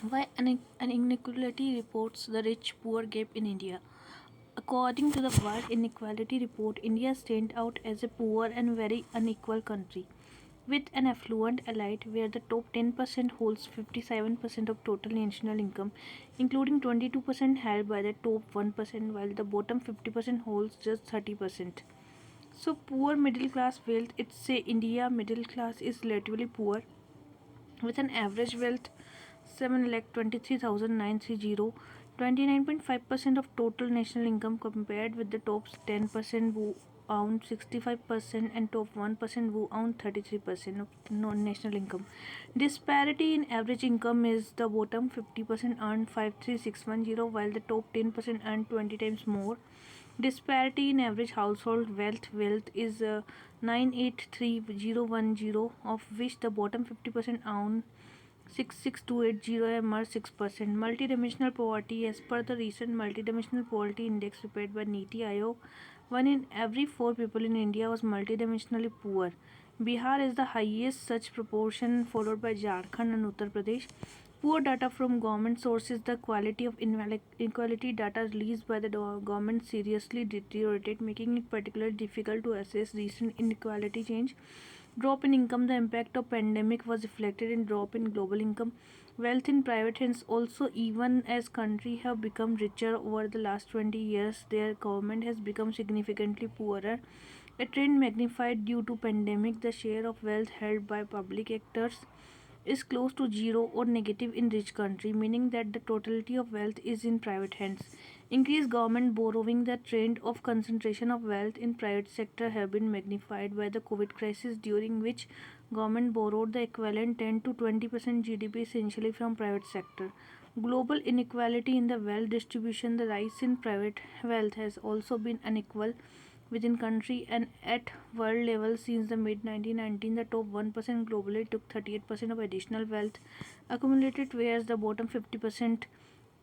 Why Inequality reports the rich poor gap in India. According to the World Inequality Report, India stands out as a poor and very unequal country, with an affluent elite where the top 10% holds 57% of total national income, including 22% held by the top 1%, while the bottom 50% holds just 30%. So, poor middle class wealth, it's say India middle class is relatively poor with an average wealth 7,23,930, 29.5% of total national income compared with the top 10% who own 65% and top 1% who own 33% of national income. Disparity in average income is the bottom 50% earn 53610 while the top 10% earn 20 times more. Disparity in average household wealth is 983,010, of which the bottom 50% own 66280 and merge 6%. Multidimensional poverty. As per the recent multidimensional poverty index prepared by NITI Aayog, one in every four people in India was multidimensionally poor. Bihar is the highest such proportion, followed by Jharkhand and Uttar Pradesh. Poor data from government sources. The quality of inequality data released by the government seriously deteriorated, making it particularly difficult to assess recent inequality change. Drop in income. The impact of pandemic was reflected in drop in global income. Wealth in private hands also, even as countries have become richer over the last 20 years, their government has become significantly poorer. A trend magnified due to pandemic. The share of wealth held by public actors is close to zero or negative in rich country, meaning that the totality of wealth is in private hands. Increased government borrowing. The trend of concentration of wealth in private sector have been magnified by the COVID crisis, during which government borrowed the equivalent 10 to 20% GDP essentially from private sector. Global inequality in the wealth distribution. The rise in private wealth has also been unequal within country and at world level. Since the mid 1990s, the top 1% globally took 38% of additional wealth accumulated, whereas the bottom 50%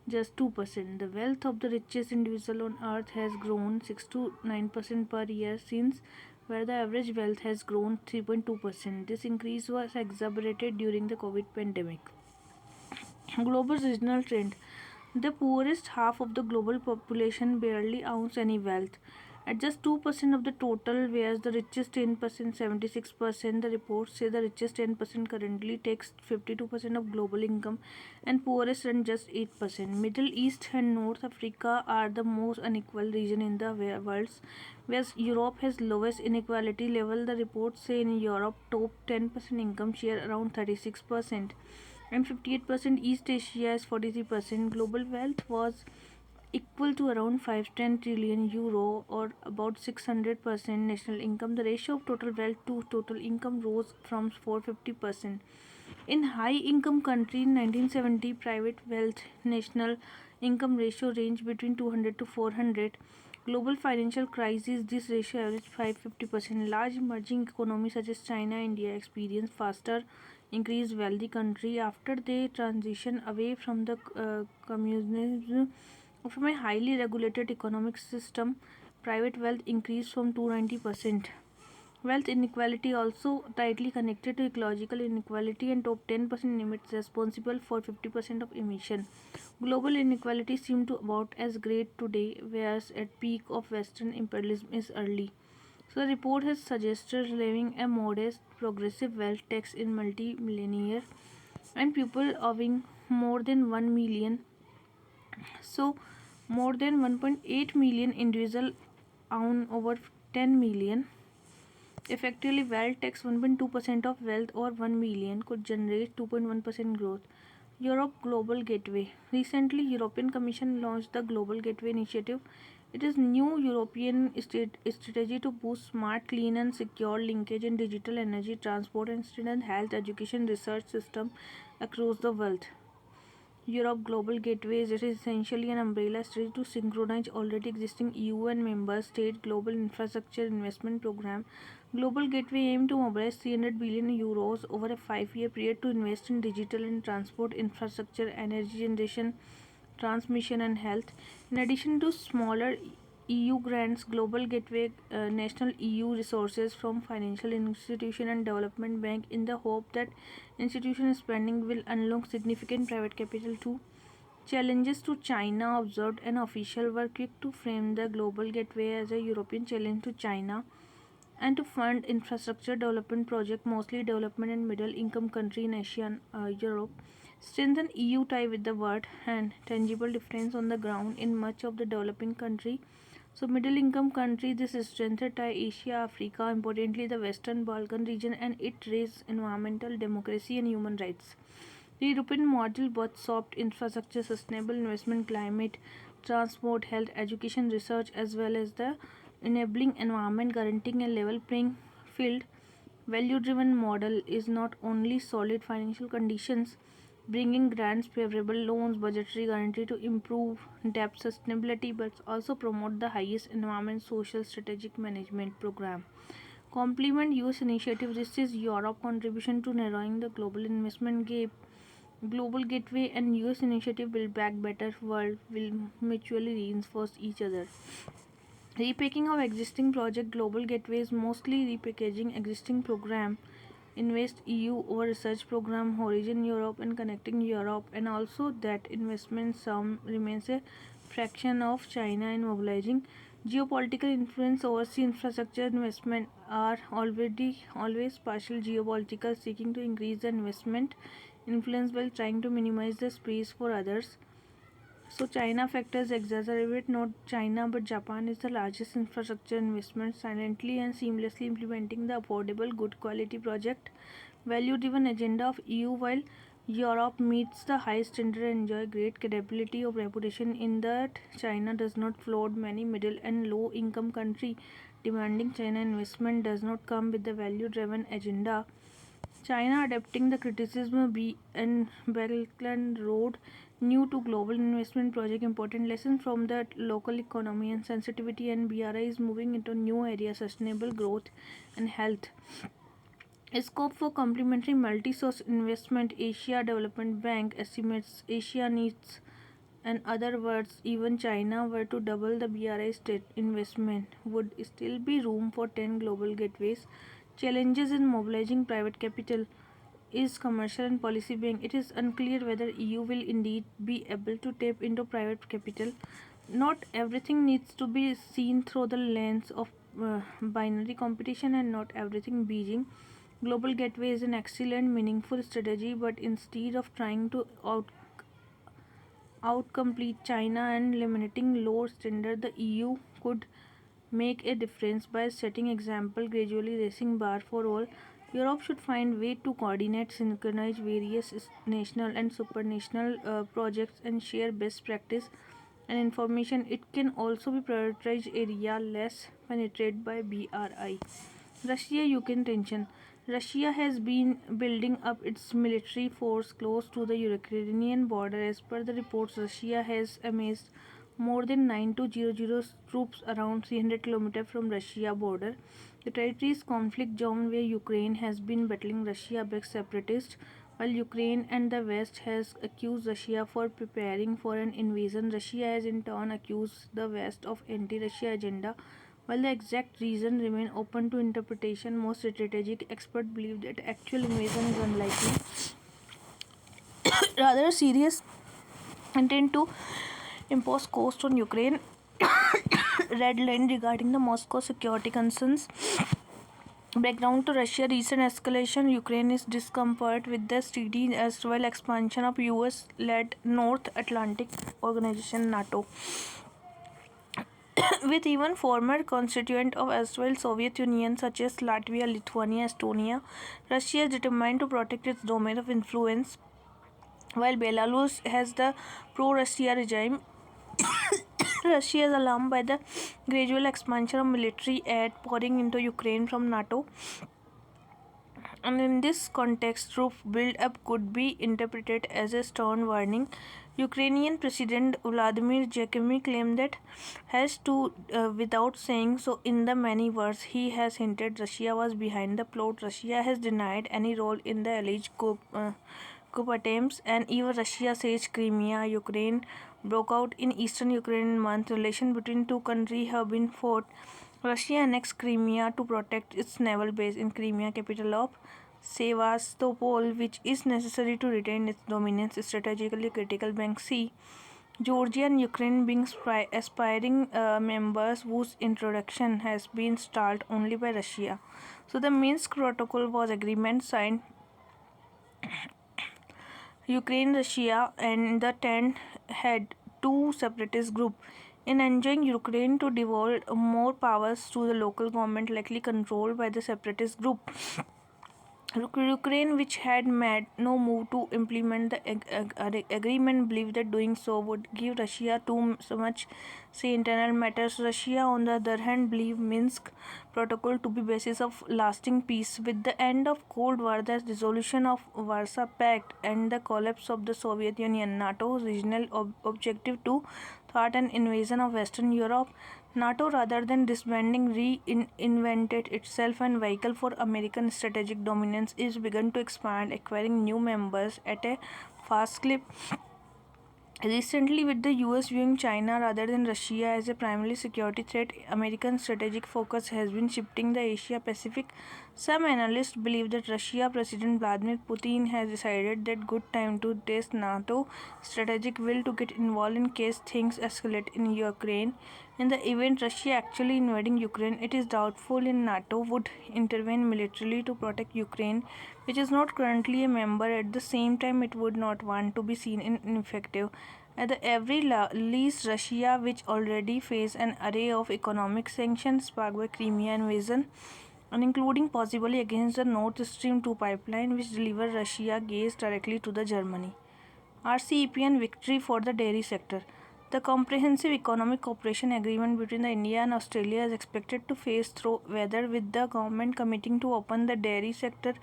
just 2%. The wealth of the richest individual on earth has grown 6 to 9% per year since, where the average wealth has grown 3.2%. This increase was exacerbated during the COVID pandemic. Global regional trend. The poorest half of the global population barely owns any wealth, at just 2% of the total, whereas the richest 10%, 76%. The reports say the richest 10% currently takes 52% of global income and poorest run just 8%. Middle East and North Africa are the most unequal region in the world, whereas Europe has lowest inequality level. The reports say in Europe, top 10% income share around 36% and 58%. East Asia is 43%. Global wealth was equal to around 510 trillion euro or about 600% national income. The ratio of total wealth to total income rose from 450%. In high income country in 1970, private wealth national income ratio ranged between 200 to 400. Global financial crisis, this ratio averaged 550%. Large emerging economies such as China, India experienced faster increased wealthy country after they transition away from the communism. From a highly regulated economic system, private wealth increased from 290%. Wealth inequality also tightly connected to ecological inequality, and top 10% emits responsible for 50% of emission. Global inequality seemed to about as great today, whereas at peak of Western imperialism is early. So the report has suggested levying a modest progressive wealth tax in multi-millionaire and people owing more than 1 million. So more than 1.8 million individuals own over 10 million. Effectively, wealth tax 1.2% of wealth or 1 million could generate 2.1% growth. Europe Global Gateway. Recently, European Commission launched the Global Gateway initiative. It is new European strategy to boost smart, clean and secure linkage in digital energy, transport and student health education research system across the world. Europe Global Gateway is essentially an umbrella strategy to synchronize already existing EU and member state global infrastructure investment program. Global Gateway aims to mobilize 300 billion euros over a 5-year period to invest in digital and transport infrastructure, energy generation, transmission and health. In addition to smaller EU grants Global Gateway national EU resources from financial institution and development bank in the hope that institution spending will unlock significant private capital too. Challenges to China observed and official were quick to frame the Global Gateway as a European challenge to China and to fund infrastructure development projects, mostly development and middle income country in Asia and Europe, strengthen EU tie with the world and tangible difference on the ground in much of the developing country. So middle income country, this strengthened tie Asia, Africa, importantly the Western Balkan region, and it raised environmental democracy and human rights. The European model both soft infrastructure, sustainable investment, climate, transport, health, education, research, as well as the enabling environment, guaranteeing a level playing field. Value driven model is not only solid financial conditions, bringing grants, favorable loans, budgetary guarantee to improve debt sustainability, but also promote the highest environment social strategic management program. Complement US initiative. This is Europe contribution to narrowing the global investment gap. Global Gateway and US initiative Build Back Better World will mutually reinforce each other. Repacking of existing project. Global Gateway is mostly repackaging existing program. Invest EU over research program Horizon Europe and Connecting Europe, and also that investment sum remains a fraction of China in mobilizing geopolitical influence. Overseas infrastructure investment are already always partial geopolitical, seeking to increase the investment influence while trying to minimize the space for others. So China factors exacerbate not China but Japan is the largest infrastructure investment, silently and seamlessly implementing the affordable good quality project. Value driven agenda of EU, while Europe meets the high standard and enjoy great credibility of reputation in that China does not flood many middle and low income country. Demanding China investment does not come with the value driven agenda. China adapting the criticism and Belt and Road new to global investment project. Important lessons from the local economy and sensitivity, and BRI is moving into new areas sustainable growth and health. A scope for complementary multi-source investment. Asia Development Bank estimates Asia needs, in other words, even China were to double the BRI state investment, would still be room for 10 global gateways. Challenges in mobilizing private capital is commercial and policy bank. It is unclear whether EU will indeed be able to tap into private capital. Not everything needs to be seen through the lens of binary competition, and not everything Beijing. Global Gateway is an excellent, meaningful strategy, but instead of trying to outcompete China and limiting low standard, the EU could make a difference by setting example, gradually raising bar for all. Europe should find way to coordinate, synchronize various national and supranational projects and share best practice and information. It can also be prioritized area less penetrated by BRI. Russia-Ukraine tension. Russia has been building up its military force close to the Ukrainian border. As per the reports, Russia has amassed more than 9200 troops around 300 km from Russia border. The territory is conflict zone where Ukraine has been battling Russia-backed separatists, while Ukraine and the West has accused Russia for preparing for an invasion. Russia has in turn accused the West of anti-Russia agenda. While the exact reason remain open to interpretation, most strategic experts believe that actual invasion is unlikely. Rather, serious intent to impose cost on Ukraine. Red line regarding the Moscow security concerns. Background to Russia recent escalation. Ukraine is discomfort with the steady as well expansion of US-led North Atlantic Organization NATO. With even former constituent of erstwhile Soviet Union such as Latvia, Lithuania, Estonia, Russia is determined to protect its domain of influence. While Belarus has the pro-Russia regime, Russia is alarmed by the gradual expansion of military aid pouring into Ukraine from NATO. And in this context, troop build-up could be interpreted as a stern warning. Ukrainian President Vladimir Zelensky claimed that has to, without saying so in the many words, he has hinted Russia was behind the plot. Russia has denied any role in the alleged coup attempts, and even Russia says Crimea, Ukraine broke out in eastern Ukraine month. Relations between two countries have been fought. Russia annexed Crimea to protect its naval base in Crimea, capital of Sevastopol, which is necessary to retain its dominance strategically critical Bank Sea. Georgia and Ukraine being aspiring members whose introduction has been stalled only by Russia. So the Minsk Protocol was agreement signed Ukraine, Russia, and the 10 had two separatist groups. In enjoining Ukraine to devolve more powers to the local government likely controlled by the separatist group. Ukraine, which had made no move to implement the agreement, believed that doing so would give Russia too much say internal matters. Russia, on the other hand, believed Minsk Protocol to be basis of lasting peace. With the end of Cold War, the dissolution of Warsaw Pact, and the collapse of the Soviet Union, NATO's regional objective to thwart an invasion of Western Europe, NATO, rather than disbanding, reinvented itself and vehicle for American strategic dominance is begun to expand, acquiring new members at a fast clip. Recently, with the US viewing China rather than Russia as a primary security threat, American strategic focus has been shifting the Asia Pacific. Some analysts believe that Russia President Vladimir Putin has decided that good time to test NATO strategic will to get involved in case things escalate in Ukraine. In the event Russia actually invading Ukraine, it is doubtful if NATO would intervene militarily to protect Ukraine, which is not currently a member. At the same time, it would not want to be seen ineffective. At the very least, Russia, which already faced an array of economic sanctions sparked by Crimea invasion, and including possibly against the Nord Stream 2 pipeline, which delivered Russia gas directly to the Germany. RCEP and victory for the dairy sector. The Comprehensive Economic Cooperation Agreement between the India and Australia is expected to face through weather, with the government committing to open the dairy sector,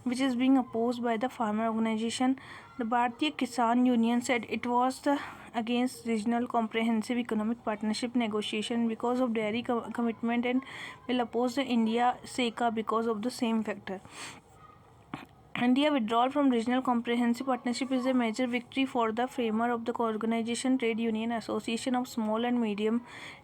which is being opposed by the farmer organization. The Bharatiya Kisan Union said it was against regional comprehensive economic partnership negotiation because of dairy commitment and will oppose the India SECA because of the same factor. India withdrawal from regional comprehensive partnership is a major victory for the framer of the organization, Trade Union Association of Small and Medium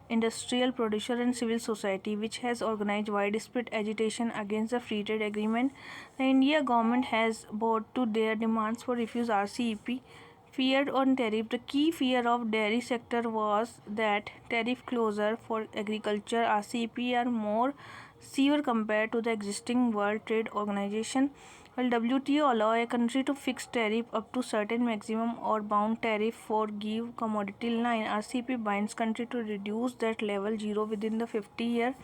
Industrial Producer and Civil Society, which has organized widespread agitation against the free trade agreement. The India government has bowed to their demands for refuse RCEP. Feared on tariff. The key fear of dairy sector was that tariff closure for agriculture RCEP are more severe compared to the existing World Trade Organization. While WTO allow a country to fix tariff up to certain maximum or bound tariff for give commodity line, RCEP binds country to reduce that level zero within the 50-year.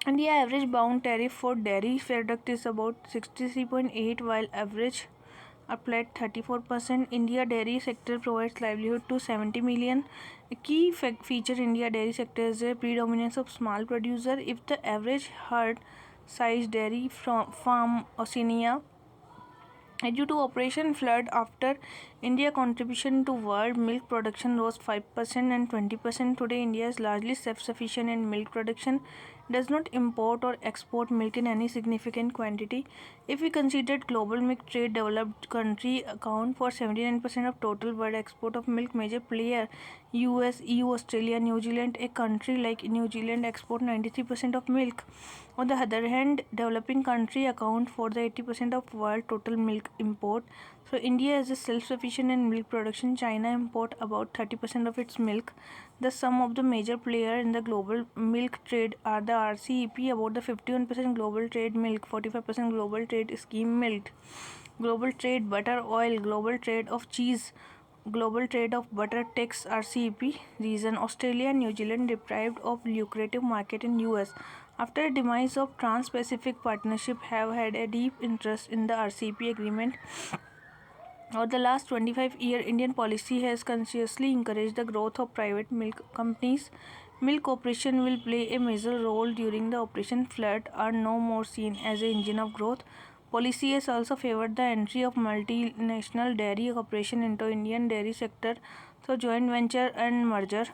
India average bound tariff for dairy product is about 63.8, while average applied 34%. India dairy sector provides livelihood to 70 million. A key feature India dairy sector is a predominance of small producer. If the average herd size dairy from farm Oceania due to Operation Flood after India contribution to world milk production rose 5% and 20%. Today India is largely self-sufficient in milk production, does not import or export milk in any significant quantity. If we consider global milk trade, developed country account for 79% of total world export of milk. Major player US, EU, Australia, New Zealand. A country like New Zealand export 93% of milk. On the other hand, developing country account for the 80% of world total milk import. So India is self-sufficient in milk production. China import about 30% of its milk. The sum of the major players in the global milk trade are the RCEP, about the 51% global trade milk, 45% global trade scheme milk, global trade butter oil, global trade of cheese, global trade of butter tax RCEP region. Australia and New Zealand deprived of lucrative market in US after the demise of Trans-Pacific Partnership have had a deep interest in the RCEP agreement. Over the last 25 years, Indian policy has consciously encouraged the growth of private milk companies. Milk corporation will play a major role during the Operation Flood are no more seen as an engine of growth. Policy has also favored the entry of multinational dairy corporation into Indian dairy sector through joint venture and merger.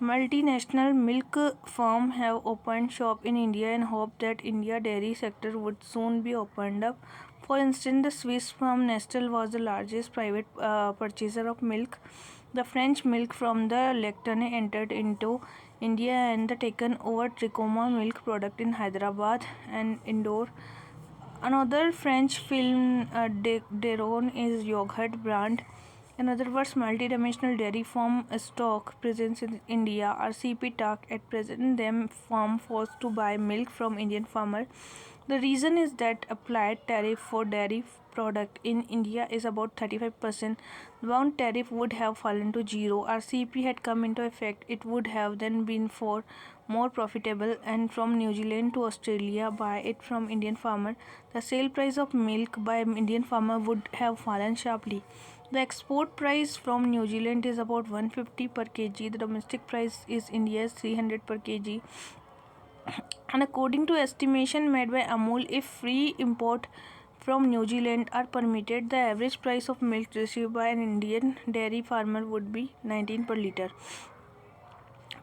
Multinational milk firms have opened shop in India and hope that India dairy sector would soon be opened up. For instance, the Swiss firm Nestle was the largest private purchaser of milk The French milk from the lectern entered into India and the taken over Tricoma milk product in Hyderabad and Indore. Another French film Daron is yogurt brand. In other words, multidimensional dairy farm stock presence in India. RCP talk at present them farm forced to buy milk from Indian farmer. The reason is that applied tariff for dairy product in India is about 35%. The bound tariff would have fallen to zero. RCP had come into effect. It would have then been for more profitable and from New Zealand to Australia buy it from Indian farmer. The sale price of milk by Indian farmer would have fallen sharply. The export price from New Zealand is about 150 per kg. The domestic price is India's 300 per kg. And according to estimation made by Amul, if free import from New Zealand are permitted, the average price of milk received by an Indian dairy farmer would be 19 per litre.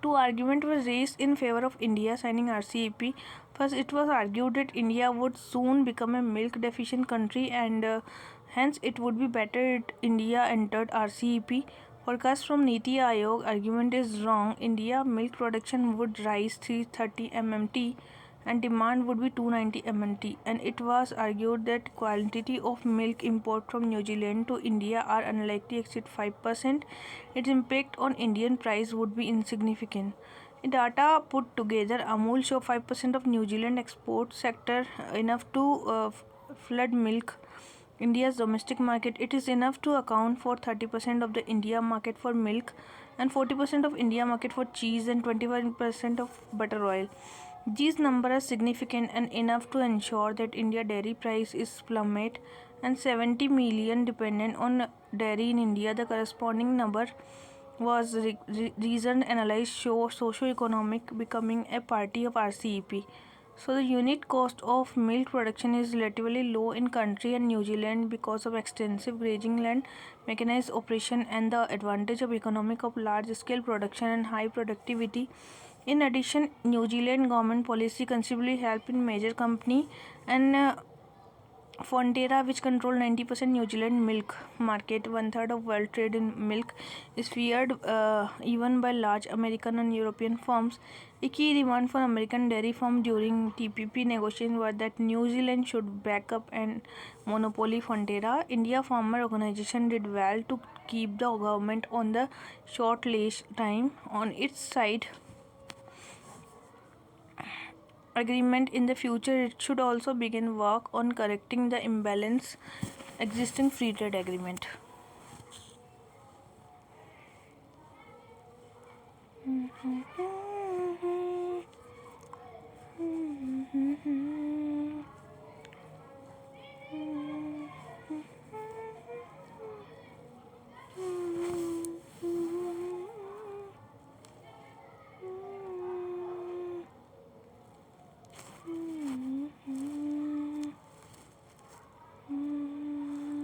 Two arguments were raised in favor of India signing RCEP. First, it was argued that India would soon become a milk deficient country and hence it would be better if India entered RCEP. Forecast from Niti Aayog argument is wrong. India milk production would rise 330 MMT and demand would be 290 MMT, and it was argued that quantity of milk import from New Zealand to India are unlikely to exceed 5%. Its impact on Indian price would be insignificant. In data put together, Amul show 5% of New Zealand export sector enough to flood milk India's domestic market. It is enough to account for 30% of the India market for milk and 40% of India market for cheese and 25% of butter oil. These numbers are significant and enough to ensure that India dairy price is plummet and 70 million dependent on dairy in India. The corresponding number was reasoned analyzed show socio-economic becoming a party of RCEP. So the unit cost of milk production is relatively low in country and New Zealand because of extensive grazing land, mechanized operation and the advantage of economic of large scale production and high productivity. In addition, New Zealand government policy considerably helped in major company and Fonterra, which control 90% New Zealand milk market, one-third of world trade in milk, is feared even by large American and European firms. A key demand for American dairy firm during TPP negotiations was that New Zealand should back up and monopoly Fonterra. India Farmer Organization did well to keep the government on the short leash time. On its side, agreement in the future, it should also begin work on correcting the imbalance existing free trade agreement.